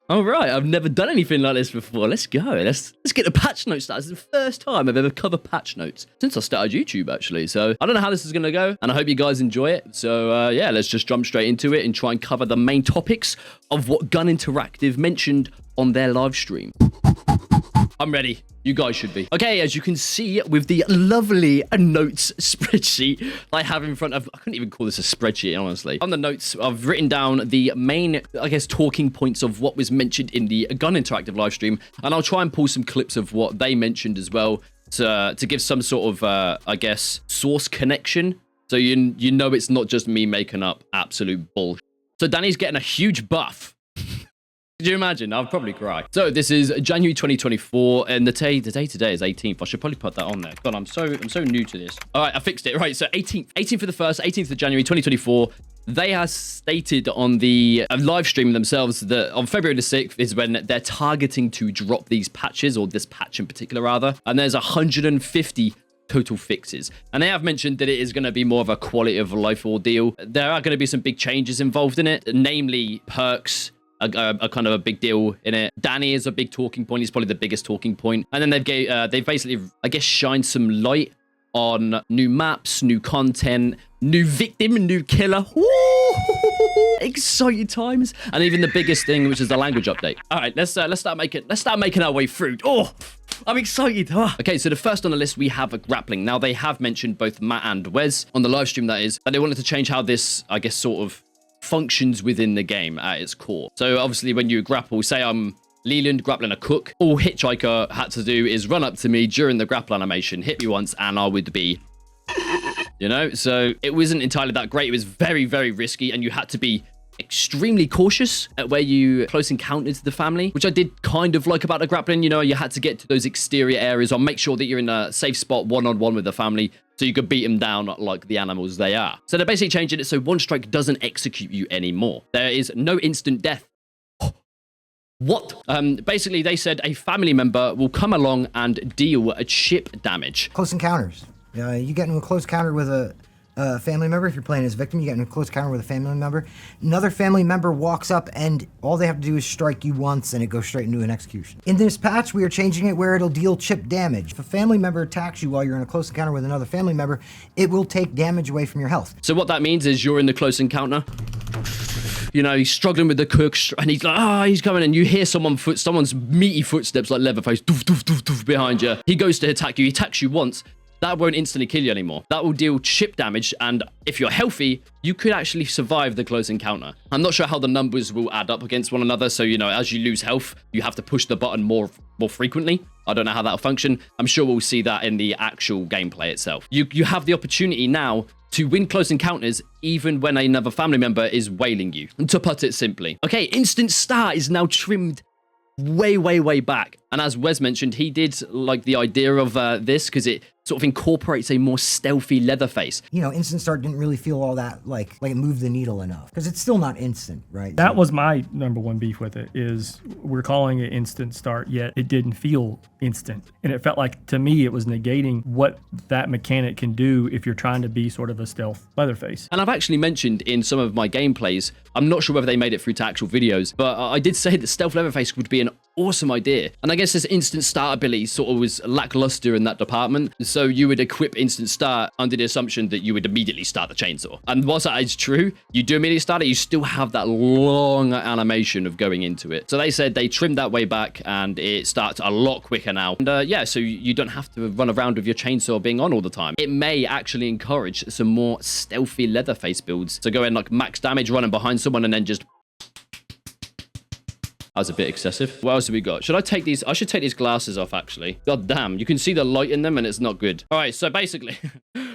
All right, I've never done anything like this before. Let's go. Let's get the patch notes started. It's the first time I've ever covered patch notes since I started YouTube, actually. So I don't know how this is going to go, and I hope you guys enjoy it. So yeah, let's just jump straight into it and try and cover the main topics of what Gun Interactive mentioned on their live stream. I'm ready. You guys should be. Okay, as you can see with the lovely notes spreadsheet I have in front of... I couldn't even call this a spreadsheet, honestly. On the notes, I've written down the main, I guess, talking points of what was mentioned in the Gun Interactive live stream, and I'll try and pull some clips of what they mentioned as well to give some sort of, I guess, source connection. So you know it's not just me making up absolute bullshit. So Danny's getting a huge buff. Could you imagine? I'll probably cry. So this is January 2024, and the day today is 18th. I should probably put that on there. God, I'm so new to this. All right, I fixed it. Right, so 18th of the 1st, 18th of January 2024. They have stated on the live stream themselves that on February the 6th is when they're targeting to drop these patches, or this patch in particular, rather. And there's 150 total fixes, and they have mentioned that it is going to be more of a quality of life ordeal. There are going to be some big changes involved in it, namely perks. A kind of a big deal in it. Danny is a big talking point. He's probably the biggest talking point. And then they've basically, I guess, shined some light on new maps, new content, new victim, new killer. Woo! Exciting times. And even the biggest thing, which is the language update. All right, let's start making our way through. Oh, I'm excited. Okay, so the first on the list, we have grappling. Now, they have mentioned both Matt and Wes on the live stream, that is, that they wanted to change how this, I guess, sort of functions within the game at its core. So obviously when you grapple, say I'm Leland grappling a cook, all Hitchhiker had to do is run up to me during the grapple animation, hit me once, and I would be, you know? So it wasn't entirely that great. It was very, very risky, and you had to be extremely cautious at where you close encountered the family, which I did kind of like about the grappling. You know, you had to get to those exterior areas or make sure that you're in a safe spot one-on-one with the family so you could beat them down like the animals they are. So they're basically changing it so one strike doesn't execute you anymore. There is no instant death. What? Basically, they said a family member will come along and deal a chip damage. Close encounters. You get into a close encounter with a family member. If you're playing as a victim, you get in a close encounter with a family member. Another family member walks up, and all they have to do is strike you once, and it goes straight into an execution. In this patch, we are changing it where it'll deal chip damage. If a family member attacks you while you're in a close encounter with another family member, it will take damage away from your health. So what that means is you're in the close encounter. You know, he's struggling with the cook, and he's like, he's coming, and you hear someone's meaty footsteps like Leatherface doof, doof, doof, doof, behind you. He goes to attack you. He attacks you once. That won't instantly kill you anymore. That will deal chip damage, and if you're healthy, you could actually survive the close encounter. I'm not sure how the numbers will add up against one another, so, you know, as you lose health, you have to push the button more frequently. I don't know how that'll function. I'm sure we'll see that in the actual gameplay itself. You have the opportunity now to win close encounters even when another family member is wailing you. And to put it simply. Okay, instant start is now trimmed way back. And as Wes mentioned, he did like the idea of this because it sort of incorporates a more stealthy Leatherface. You know, instant start didn't really feel all that like it moved the needle enough because it's still not instant, right? That was my number one beef with it, is we're calling it instant start, yet it didn't feel instant. And it felt like, to me, it was negating what that mechanic can do if you're trying to be sort of a stealth Leatherface. And I've actually mentioned in some of my gameplays, I'm not sure whether they made it through to actual videos, but I did say that stealth Leatherface would be an awesome idea. And I guess this instant start ability sort of was lackluster in that department. So you would equip instant start under the assumption that you would immediately start the chainsaw. And whilst that is true, you do immediately start it, you still have that long animation of going into it. So they said they trimmed that way back and it starts a lot quicker now. And yeah, so you don't have to run around with your chainsaw being on all the time. It may actually encourage some more stealthy Leatherface builds. So go in like max damage running behind someone and then just... That was a bit excessive. What else have we got? Should I take these? I should take these glasses off, actually. God damn, you can see the light in them and it's not good. All right, so basically,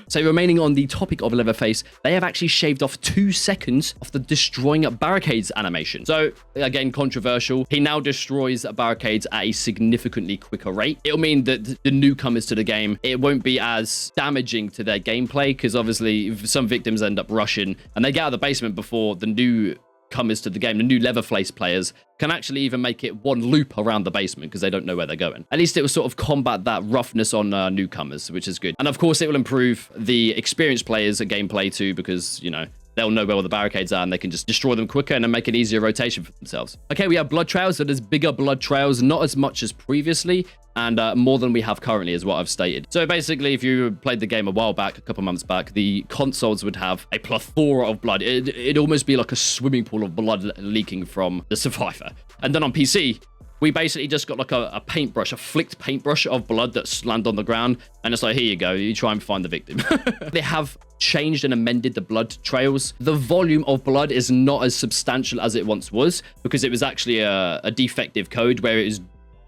so remaining on the topic of Leatherface, they have actually shaved off 2 seconds of the destroying barricades animation. So again, controversial. He now destroys barricades at a significantly quicker rate. It'll mean that the newcomers to the game, it won't be as damaging to their gameplay because obviously some victims end up rushing and they get out of the basement before the new comers to the game, the new Leatherface players, can actually even make it one loop around the basement because they don't know where they're going. At least it will sort of combat that roughness on newcomers, which is good. And of course, it will improve the experienced players at gameplay too because, you know, they'll know where all the barricades are and they can just destroy them quicker and then make an easier rotation for themselves. Okay, we have blood trails. So there's bigger blood trails, not as much as previously, and more than we have currently is what I've stated. So basically, if you played the game a while back, a couple months back, the consoles would have a plethora of blood. It'd almost be like a swimming pool of blood leaking from the survivor. And then on PC, we basically just got like a paintbrush, a flicked paintbrush of blood that's landed on the ground. And it's like, here you go. You try and find the victim. They have changed and amended the blood trails. The volume of blood is not as substantial as it once was because it was actually a defective code where it is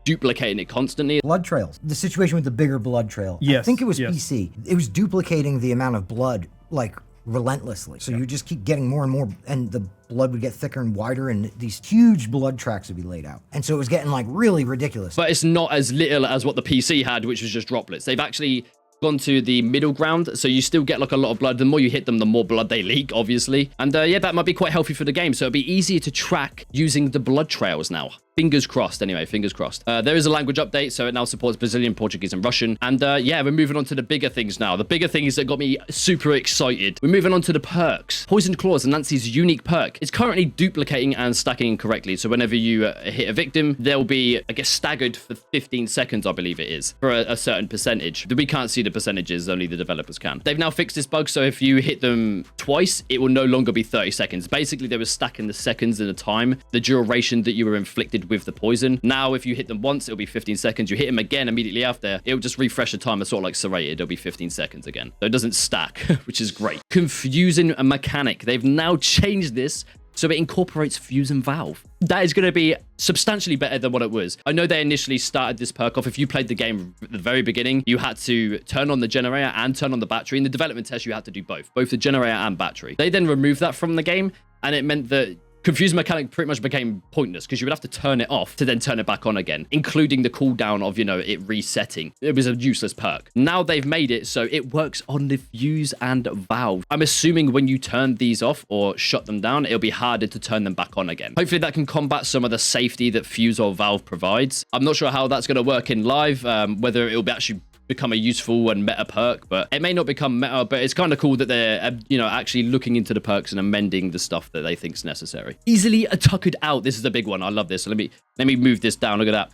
duplicating it constantly. Blood trails. The situation with the bigger blood trail. Yes, I think it was yes. PC. It was duplicating the amount of blood, like, relentlessly. So you just keep getting more and more, and the blood would get thicker and wider, and these huge blood tracks would be laid out. And so it was getting, like, really ridiculous. But it's not as little as what the PC had, which was just droplets. They've actually gone to the middle ground, so you still get like a lot of blood. The more you hit them, the more blood they leak, obviously. And yeah, that might be quite healthy for the game. So it'll be easier to track using the blood trails now. Fingers crossed, anyway, fingers crossed. There is a language update, so it now supports Brazilian, Portuguese, and Russian. And yeah, we're moving on to the bigger things now. The bigger things that got me super excited. We're moving on to the perks. Poisoned Claws, Nancy's unique perk. It's currently duplicating and stacking incorrectly. So whenever you hit a victim, they'll be, I guess, staggered for 15 seconds, I believe it is, for a certain percentage. We can't see the percentages, only the developers can. They've now fixed this bug, so if you hit them twice, it will no longer be 30 seconds. Basically, they were stacking the seconds in a time, the duration that you were inflicted with the poison. Now, if you hit them once, it'll be 15 seconds. You hit them again immediately after, it'll just refresh the timer, sort of like serrated. It'll be 15 seconds again. So it doesn't stack, which is great. Confusing a mechanic. They've now changed this so it incorporates fuse and valve. That is going to be substantially better than what it was. I know they initially started this perk off. If you played the game at the very beginning, you had to turn on the generator and turn on the battery. In the development test, you had to do both the generator and battery. They then removed that from the game, and it meant that Confused mechanic pretty much became pointless because you would have to turn it off to then turn it back on again, including the cooldown of, you know, it resetting. It was a useless perk. Now they've made it so it works on the fuse and valve. I'm assuming when you turn these off or shut them down, it'll be harder to turn them back on again. Hopefully that can combat some of the safety that fuse or valve provides. I'm not sure how that's going to work in live, whether it'll be actually become a useful and meta perk, but it may not become meta, but it's kind of cool that they're, you know, actually looking into the perks and amending the stuff that they think is necessary. Easily tuckered out. This is a big one. I love this. So let me move this down. Look at that.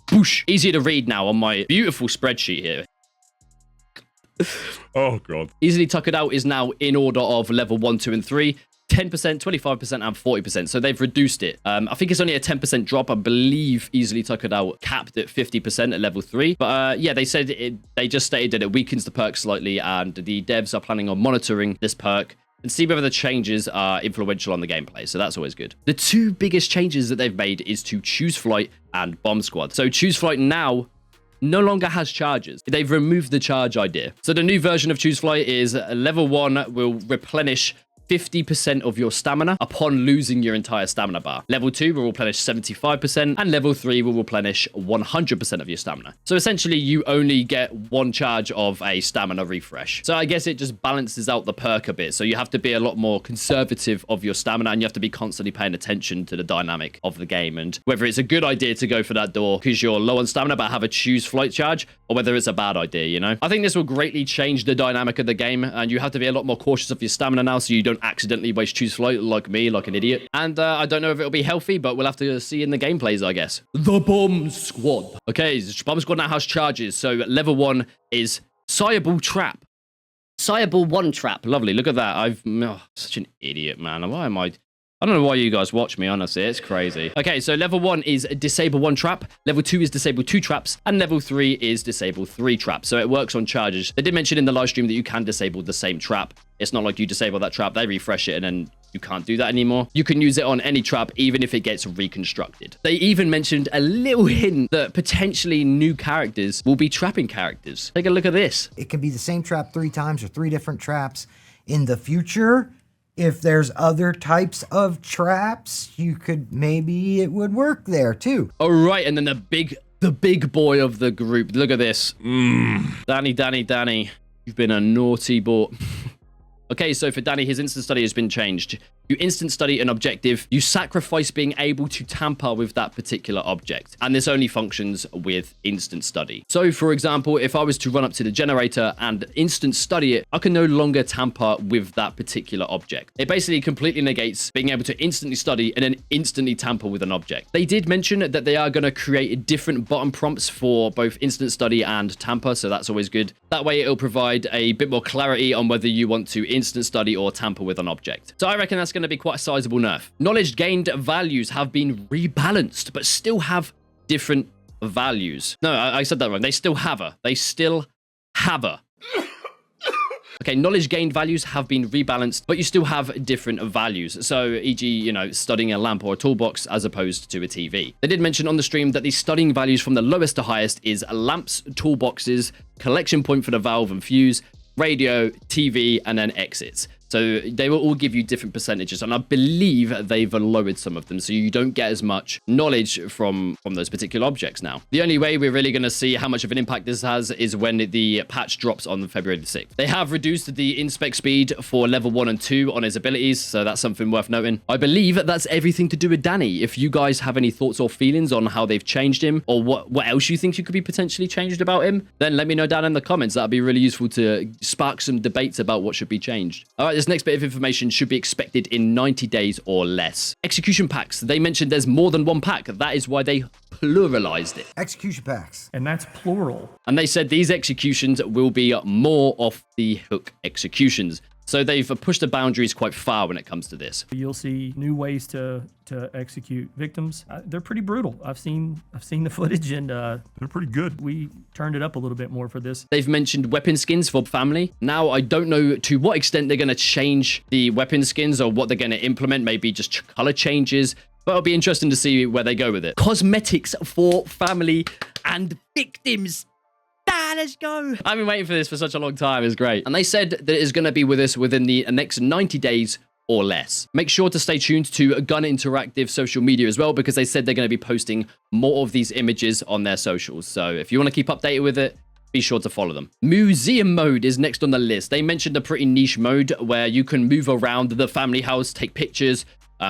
Boosh. Easier to read now on my beautiful spreadsheet here. Oh, God. Easily tuckered out is now in order of level 1, 2, and 3. 10%, 25%, and 40%. So they've reduced it. I think it's only a 10% drop. I believe Easily Tuckered Out capped at 50% at level 3. But yeah, they said they just stated that it weakens the perk slightly, and the devs are planning on monitoring this perk and see whether the changes are influential on the gameplay. So that's always good. The two biggest changes that they've made is to Choose Flight and Bomb Squad. So Choose Flight now no longer has charges. They've removed the charge idea. So the new version of Choose Flight is level 1 will replenish 50% of your stamina upon losing your entire stamina bar. Level 2 will replenish 75%, and level 3 will replenish 100% of your stamina. So essentially, you only get one charge of a stamina refresh. So I guess it just balances out the perk a bit. So you have to be a lot more conservative of your stamina, and you have to be constantly paying attention to the dynamic of the game, and whether it's a good idea to go for that door because you're low on stamina but have a Choose Flight charge, or whether it's a bad idea, you know? I think this will greatly change the dynamic of the game, and you have to be a lot more cautious of your stamina now so you don't accidentally waste Choose Flight like me, like an idiot. And I don't know if it'll be healthy, but we'll have to see in the gameplays, I guess. The Bomb Squad. Okay, Bomb Squad now has charges. So level 1 is Sireball Trap. Sireball 1 Trap. Lovely. Look at that. Such an idiot, man. Why am I don't know why you guys watch me, honestly. It's crazy. Okay, so level 1 is Disable 1 Trap. Level 2 is Disable 2 Traps. And level 3 is Disable 3 Traps. So it works on charges. They did mention in the live stream that you can disable the same trap. It's not like you disable that trap, they refresh it, and then you can't do that anymore. You can use it on any trap, even if it gets reconstructed. They even mentioned a little hint that potentially new characters will be trapping characters. Take a look at this. It can be the same trap 3 times or 3 different traps. In the future, if there's other types of traps, maybe it would work there too. All right, and then the big boy of the group. Look at this. Danny. You've been a naughty boy. Okay, so for Danny, his instant study has been changed. You instant study an objective, you sacrifice being able to tamper with that particular object. And this only functions with instant study. So for example, if I was to run up to the generator and instant study it, I can no longer tamper with that particular object. It basically completely negates being able to instantly study and then instantly tamper with an object. They did mention that they are going to create different button prompts for both instant study and tamper, so that's always good. That way it'll provide a bit more clarity on whether you want to instant study or tamper with an object. So I reckon that's going to be quite a sizable nerf. Knowledge gained values have been rebalanced, but still have different values. No, I said that wrong. They still have a. They still have a. Okay, knowledge gained values have been rebalanced, but you still have different values. So, e.g., you know, studying a lamp or a toolbox as opposed to a TV. They did mention on the stream that the studying values from the lowest to highest is lamps, toolboxes, collection point for the valve and fuse, radio, TV, and then exits. So they will all give you different percentages, and I believe they've lowered some of them, so you don't get as much knowledge from those particular objects now. The only way we're really going to see how much of an impact this has is when the patch drops on February the 6th. They have reduced the inspect speed for level 1 and 2 on his abilities, so that's something worth noting. I believe that's everything to do with Danny. If you guys have any thoughts or feelings on how they've changed him, or what else you think you could be potentially changed about him, then let me know down in the comments. That'd be really useful to spark some debates about what should be changed. All right, this next bit of information should be expected in 90 days or less. Execution packs. They mentioned there's more than one pack. That is why they pluralized it. Execution packs. And that's plural. And they said these executions will be more off the hook executions. So they've pushed the boundaries quite far when it comes to this. You'll see new ways to execute victims. They're pretty brutal. I've seen the footage, and they're pretty good. We turned it up a little bit more for this. They've mentioned weapon skins for family. Now, I don't know to what extent they're going to change the weapon skins or what they're going to implement. Maybe just color changes. But it'll be interesting to see where they go with it. Cosmetics for family and victims. Let's go. I've been waiting for this for such a long time. It's great. And they said that it is going to be with us within the next 90 days or less. Make sure to stay tuned to Gun Interactive social media as well, because they said they're going to be posting more of these images on their socials. So if you want to keep updated with it, be sure to follow them. Museum mode is next on the list. They mentioned a pretty niche mode where you can move around the family house, take pictures,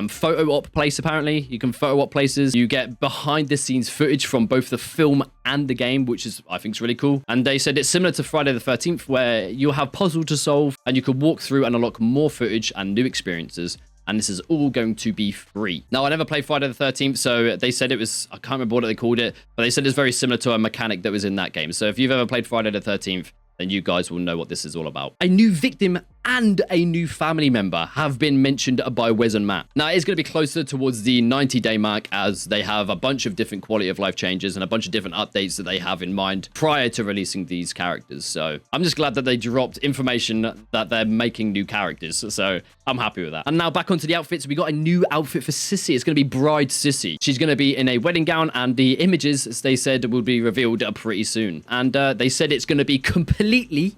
photo op place. Apparently you can photo op places. You get behind the scenes footage from both the film and the game, which is, I think, is really cool. And they said it's similar to Friday the 13th, where you'll have puzzle to solve and you can walk through and unlock more footage and new experiences. And this is all going to be free. Now, I never played Friday the 13th, so they said it was, I can't remember what they called it, but they said it's very similar to a mechanic that was in that game. So if you've ever played Friday the 13th, then you guys will know what this is all about. A new victim and a new family member have been mentioned by Wes and Matt. Now, it's going to be closer towards the 90-day mark, as they have a bunch of different quality of life changes and a bunch of different updates that they have in mind prior to releasing these characters. So I'm just glad that they dropped information that they're making new characters. So I'm happy with that. And now back onto the outfits. We got a new outfit for Sissy. It's going to be Bride Sissy. She's going to be in a wedding gown, and the images, as they said, will be revealed pretty soon. And they said it's going to be completely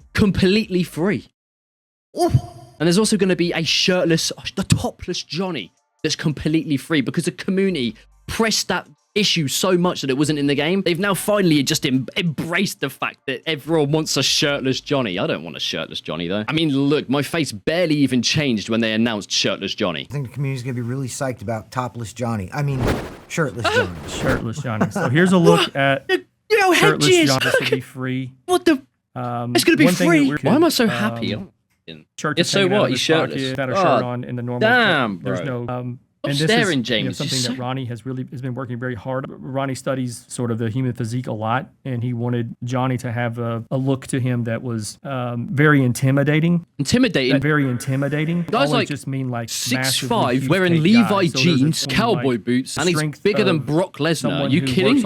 free. Ooh. And there's also going to be a the topless Johnny that's completely free, because the community pressed that issue so much that it wasn't in the game. They've now finally just embraced the fact that everyone wants a shirtless Johnny. I don't want a shirtless Johnny, though. I mean, look, my face barely even changed when they announced shirtless Johnny. I think the community's going to be really psyched about topless Johnny. I mean, shirtless Johnny. Shirtless Johnny. So here's a look at shirtless Johnny. This will be free. What the? It's going to be free. Why am I so happy? Shirt so what? He's shirtless. Without a shirt on in the normal. Damn, bro. There's no. I'm and this staring, is James. Something that Ronnie has been working very hard. Ronnie studies sort of the human physique a lot, and he wanted Johnny to have a look to him that was very intimidating. Very intimidating. Guys like just mean like 6'5", wearing Levi jeans, cowboy boots, and he's bigger than Brock Lesnar. Are you kidding?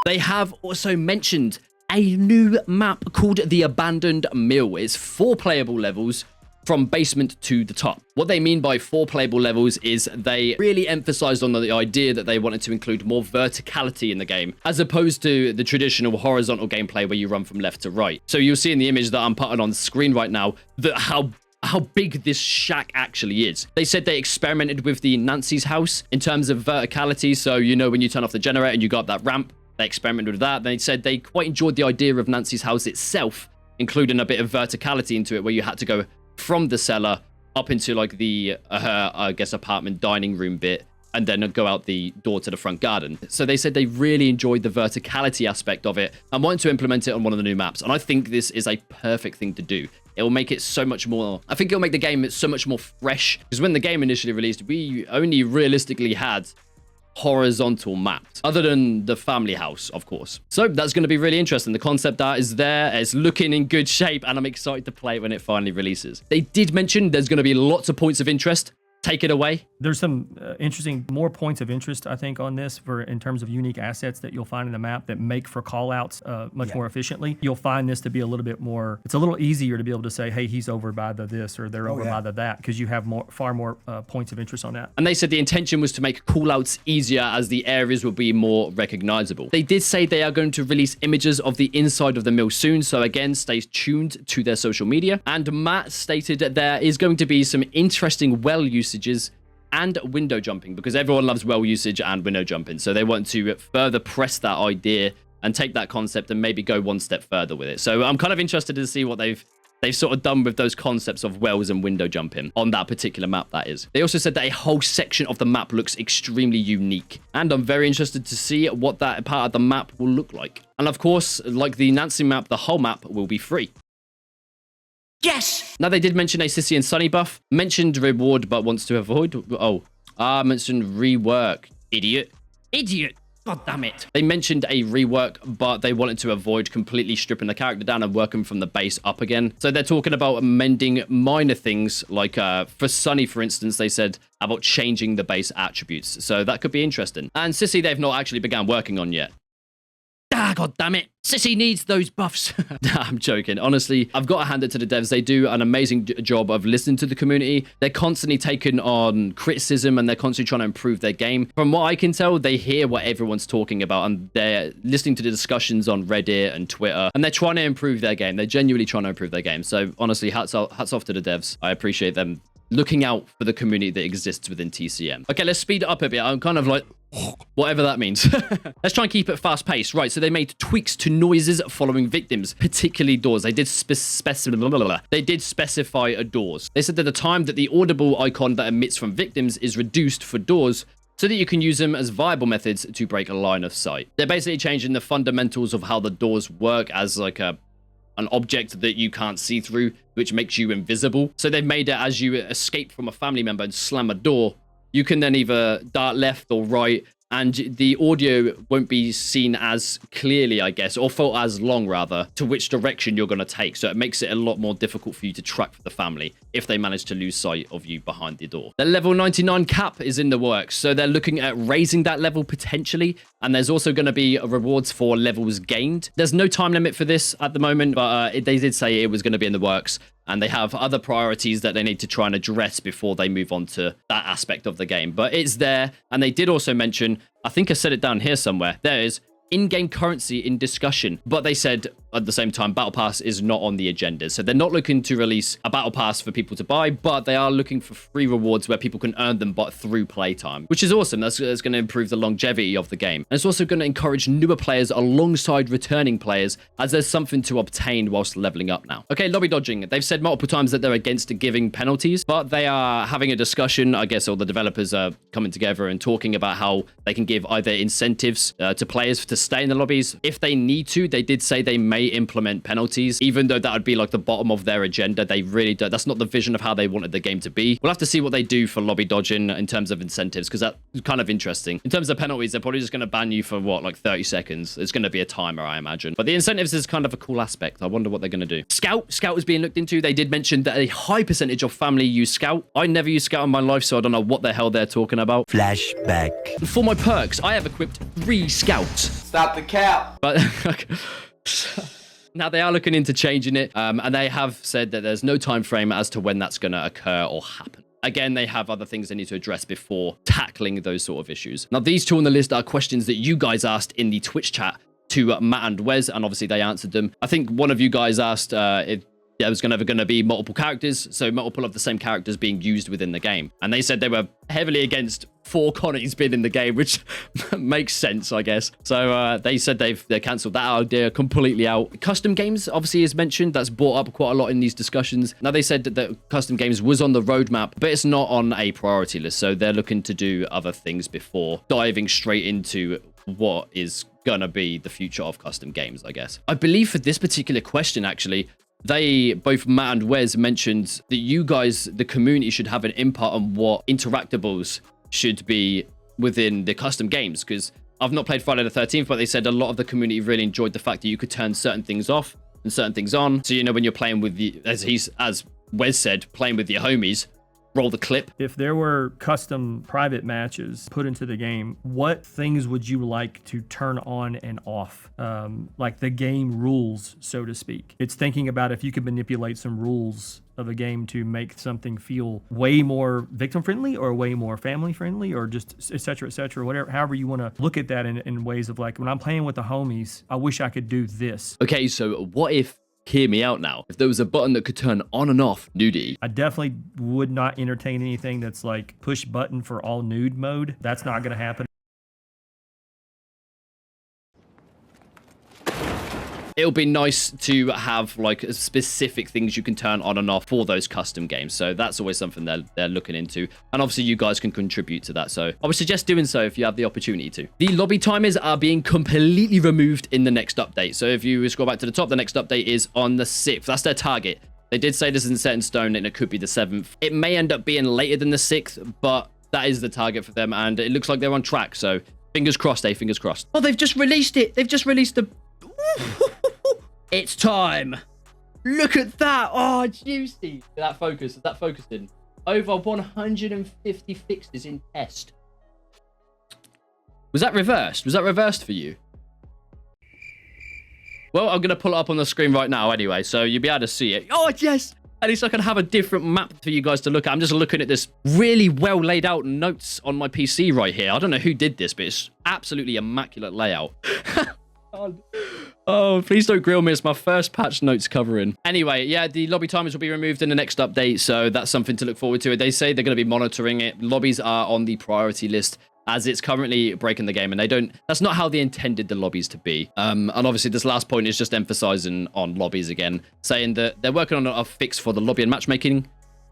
They have also mentioned a new map called the Abandoned Mill. It's 4 playable levels from basement to the top. What they mean by 4 playable levels is they really emphasized on the idea that they wanted to include more verticality in the game, as opposed to the traditional horizontal gameplay where you run from left to right. So you'll see in the image that I'm putting on the screen right now that how big this shack actually is. They said they experimented with the Nancy's house in terms of verticality. So, you know, when you turn off the generator and you got that ramp, they experimented with that. They said they quite enjoyed the idea of Nancy's house itself, including a bit of verticality into it, where you had to go from the cellar up into like the, I guess, apartment dining room bit, and then go out the door to the front garden. So they said they really enjoyed the verticality aspect of it and wanted to implement it on one of the new maps. And I think this is a perfect thing to do. It will make it so much more, I think it'll make the game so much more fresh, because when the game initially released, we only realistically had horizontal maps, other than the family house, of course. So that's going to be really interesting. The concept art is there, it's looking in good shape, and I'm excited to play it when it finally releases. They did mention there's going to be lots of points of interest. Take it away. There's some interesting, more points of interest, I think, on this in terms of unique assets that you'll find in the map that make for callouts much more efficiently. You'll find this to be a little bit more, it's a little easier to be able to say, hey, he's over by the this or they're over by the that, because you have far more points of interest on that. And they said the intention was to make callouts easier as the areas will be more recognizable. They did say they are going to release images of the inside of the mill soon, so again, stay tuned to their social media. And Matt stated that there is going to be some interesting well usages and window jumping, because everyone loves well usage and window jumping. So they want to further press that idea and take that concept and maybe go one step further with it. So I'm kind of interested to see what they've sort of done with those concepts of wells and window jumping on that particular map, that is. They also said that a whole section of the map looks extremely unique, and I'm very interested to see what that part of the map will look like. And of course, like the Nancy map, the whole map will be free. Yes! Now, they did mention a Sissy and Sonny buff. Mentioned reward, but wants to avoid. Mentioned rework. Idiot. God damn it. They mentioned a rework, but they wanted to avoid completely stripping the character down and working from the base up again. So they're talking about amending minor things, like for Sonny, for instance, they said about changing the base attributes. So that could be interesting. And Sissy, they've not actually begun working on yet. Ah, god damn it. Sissy needs those buffs. I'm joking. Honestly, I've got to hand it to the devs. They do an amazing job of listening to the community. They're constantly taking on criticism and they're constantly trying to improve their game. From what I can tell, they hear what everyone's talking about and they're listening to the discussions on Reddit and Twitter, and they're trying to improve their game. They're genuinely trying to improve their game. So honestly, hats off to the devs. I appreciate them looking out for the community that exists within TCM. Okay, let's speed it up a bit. I'm kind of like, whatever that means. Let's try and keep it fast paced. Right, so they made tweaks to noises following victims, particularly doors. They did specify doors. They said that the time that the audible icon that emits from victims is reduced for doors, so that you can use them as viable methods to break a line of sight. They're basically changing the fundamentals of how the doors work as like an object that you can't see through, which makes you invisible. So they've made it as you escape from a family member and slam a door, you can then either dart left or right, and the audio won't be seen as clearly, I guess, or felt as long, rather, to which direction you're going to take. So it makes it a lot more difficult for you to track for the family if they manage to lose sight of you behind the door. The level 99 cap is in the works, so they're looking at raising that level potentially, and there's also going to be rewards for levels gained. There's no time limit for this at the moment, but they did say it was going to be in the works, and they have other priorities that they need to try and address before they move on to that aspect of the game. But it's there, and they did also mention, I think I said it down here somewhere, there is in-game currency in discussion, but they said at the same time Battle Pass is not on the agenda. So they're not looking to release a Battle Pass for people to buy, but they are looking for free rewards where people can earn them but through playtime, which is awesome. That's going to improve the longevity of the game. And it's also going to encourage newer players alongside returning players, as there's something to obtain whilst leveling up now. Okay, lobby dodging. They've said multiple times that they're against giving penalties, but they are having a discussion. I guess all the developers are coming together and talking about how they can give either incentives to players to stay in the lobbies. If they need to, they did say they may implement penalties, even though that would be like the bottom of their agenda. They really don't. That's not the vision of how they wanted the game to be. We'll have to see what they do for lobby dodging in terms of incentives, because that's kind of interesting. In terms of penalties, they're probably just going to ban you for what, like 30 seconds. It's going to be a timer, I imagine. But the incentives is kind of a cool aspect. I wonder what they're going to do. Scout is being looked into. They did mention that a high percentage of family use Scout. I never used Scout in my life, so I don't know what the hell they're talking about. Flashback. For my perks, I have equipped 3 Scouts. Stop the cap. But now they are looking into changing it, and they have said that there's no time frame as to when that's going to occur or happen. Again, they have other things they need to address before tackling those sort of issues. Now, these two on the list are questions that you guys asked in the Twitch chat to Matt and Wes, and obviously they answered them. I think one of you guys asked if there was going to be multiple characters, so multiple of the same characters being used within the game. And they said they were heavily against 4 Connies being in the game, which makes sense, I guess. So they said they cancelled that idea completely out. Custom games, obviously, is mentioned. That's brought up quite a lot in these discussions. Now, they said that custom games was on the roadmap, but it's not on a priority list. So they're looking to do other things before diving straight into what is going to be the future of custom games, I guess. I believe for this particular question, actually, they, both Matt and Wes, mentioned that you guys, the community, should have an input on what interactables should be within the custom games, because I've not played Friday the 13th, but they said a lot of the community really enjoyed the fact that you could turn certain things off and certain things on. So, you know, when you're playing with the, as Wes said, playing with your homies, roll the clip. If there were custom private matches put into the game, what things would you like to turn on and off? Like the game rules, so to speak. It's thinking about if you could manipulate some rules of a game to make something feel way more victim friendly or way more family friendly, or just et cetera, whatever, however you want to look at that in ways of like, when I'm playing with the homies, I wish I could do this. Okay, so what if, hear me out now, if there was a button that could turn on and off nudity? I definitely would not entertain anything that's like push button for all nude mode. That's not going to happen. It'll be nice to have like specific things you can turn on and off for those custom games. So that's always something they're looking into. And obviously you guys can contribute to that. So I would suggest doing so if you have the opportunity to. The lobby timers are being completely removed in the next update. So if you scroll back to the top, the next update is on the 6th. That's their target. They did say this isn't set in stone and it could be the 7th. It may end up being later than the 6th, but that is the target for them. And it looks like they're on track. So fingers crossed, fingers crossed. Oh, they've just released it. They've just released the... It's time. Look at that. Oh, juicy. That focus. That focused in. Over 150 fixes in test. Was that reversed? Was that reversed for you? Well, I'm going to pull it up on the screen right now anyway, so you'll be able to see it. Oh, yes. At least I can have a different map for you guys to look at. I'm just looking at this really well laid out notes on my PC right here. I don't know who did this, but it's absolutely immaculate layout. Oh, please don't grill me. It's my first patch notes covering. Anyway, yeah, the lobby timers will be removed in the next update, so that's something to look forward to. They say they're going to be monitoring it. Lobbies are on the priority list as it's currently breaking the game, and that's not how they intended the lobbies to be. And obviously this last point is just emphasizing on lobbies again, saying that they're working on a fix for the lobby and matchmaking,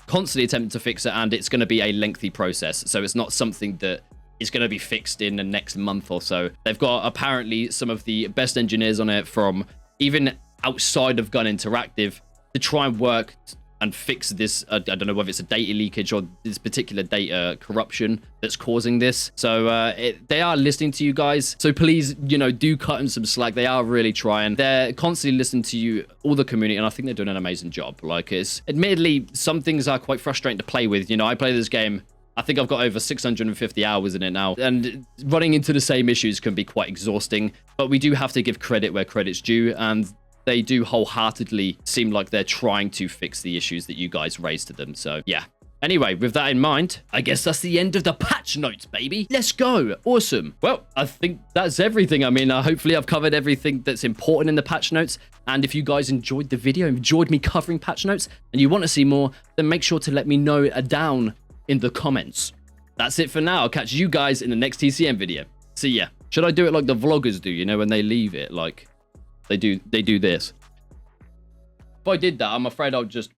constantly attempting to fix it, and it's going to be a lengthy process. So it's not something that is going to be fixed in the next month or so. They've got apparently some of the best engineers on it from even outside of Gun Interactive to try and work and fix this. I don't know whether it's a data leakage or this particular data corruption that's causing this. So they are listening to you guys. So please, you know, do cut them some slack. They are really trying. They're constantly listening to you, all the community, and I think they're doing an amazing job. Like, it's admittedly, some things are quite frustrating to play with. You know, I play this game, I think I've got over 650 hours in it now, and running into the same issues can be quite exhausting, but we do have to give credit where credit's due, and they do wholeheartedly seem like they're trying to fix the issues that you guys raised to them. So yeah. Anyway, with that in mind, I guess that's the end of the patch notes, baby. Let's go. Awesome. Well, I think that's everything. I mean, hopefully I've covered everything that's important in the patch notes. And if you guys enjoyed the video, enjoyed me covering patch notes, and you want to see more, then make sure to let me know down in the comments. That's it for now. I'll catch you guys in the next TCM video. See ya. Should I do it like the vloggers do, you know, when they leave it? Like, they do this. If I did that, I'm afraid I'll just